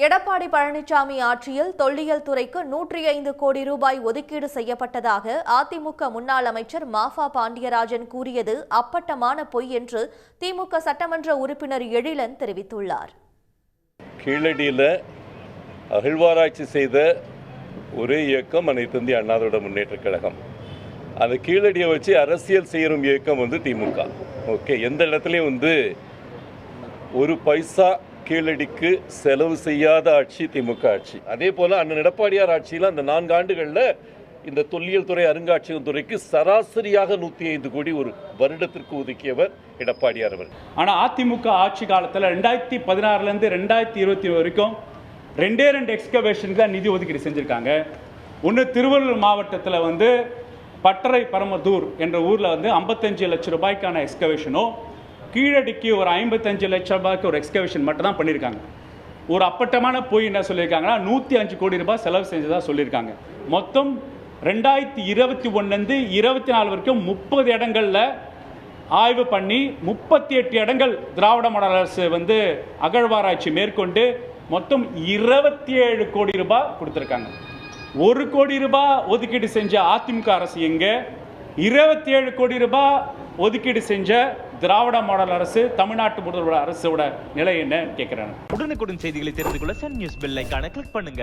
எடப்பாடி பழனிசாமி ஆட்சியில் தொல்லியல் துறைக்கு 105 கோடி ரூபாய் ஒதுக்கீடு செய்யப்பட்டதாக அதிமுக முன்னாள் அமைச்சர் மாஃபா பாண்டியராஜன் கூறியது அப்பட்டமான பொய் என்று திமுக சட்டமன்ற உறுப்பினர் எழிலன் தெரிவித்துள்ளார். கீழடியில் அகழ்வாராய்ச்சி செய்த ஒரே இயக்கம் அனைத்து இந்திய அண்ணா திராவிட முன்னேற்றக் கழகம். அந்த கீழடியை வச்சு அரசியல் செய்யும் இயக்கம் திமுக. ஓகே, எந்த இடத்துலையும் ஒரு பைசா கீழடிக்கு செலவு செய்யாத ஆட்சி திமுக ஆட்சி. அதே போல அண்ணன் எடப்பாடியார் ஆட்சியில் அந்த 4 ஆண்டுகளில் இந்த தொல்லியல் துறை அருங்காட்சியக துறைக்கு சராசரியாக 105 கோடி ஒரு வருடத்திற்கு ஒதுக்கியவர் எடப்பாடியார் அவர். ஆனால் அதிமுக ஆட்சி காலத்தில் 2016 2020 வரைக்கும் 2 எக்ஸ்கவேஷனுக்கு தான் நிதி ஒதுக்கீடு செஞ்சுருக்காங்க. ஒன்று திருவள்ளூர் மாவட்டத்தில் பட்டறை பரமதூர் என்ற ஊரில் 55 லட்சம் ரூபாய்க்கான எக்ஸ்கவேஷனும், கீழடிக்கு ஒரு 55 லட்சம் ரூபாய்க்கு ஒரு எக்ஸ்கவேஷன் மட்டும் தான் பண்ணியிருக்காங்க. ஒரு அப்பட்டமான போய் என்ன சொல்லியிருக்காங்கன்னா 105 கோடி ரூபாய் செலவு செஞ்சதாக சொல்லியிருக்காங்க. மொத்தம் 2021 24 வரைக்கும் 30 இடங்களில் ஆய்வு பண்ணி 38 இடங்கள் திராவிட மாடல் அரசு அகழ்வாராய்ச்சி மேற்கொண்டு மொத்தம் 27 கோடி ரூபாய் கொடுத்துருக்காங்க. 1 கோடி ரூபாய் ஒதுக்கீடு செஞ்ச அதிமுக அரசு எங்கே? 27 கோடி ரூபாய் ஒதுக்கீடு செஞ்ச திராவிட மாடல் அரசு, தமிழ்நாட்டு முதல்வர் அரசோட நிலை என்ன கேட்கிறாங்க. உடனுக்குடன் செய்திகளை தெரிந்து கொள்ள சன் நியூஸ் பெல் ஐகானை கிளிக் பண்ணுங்க.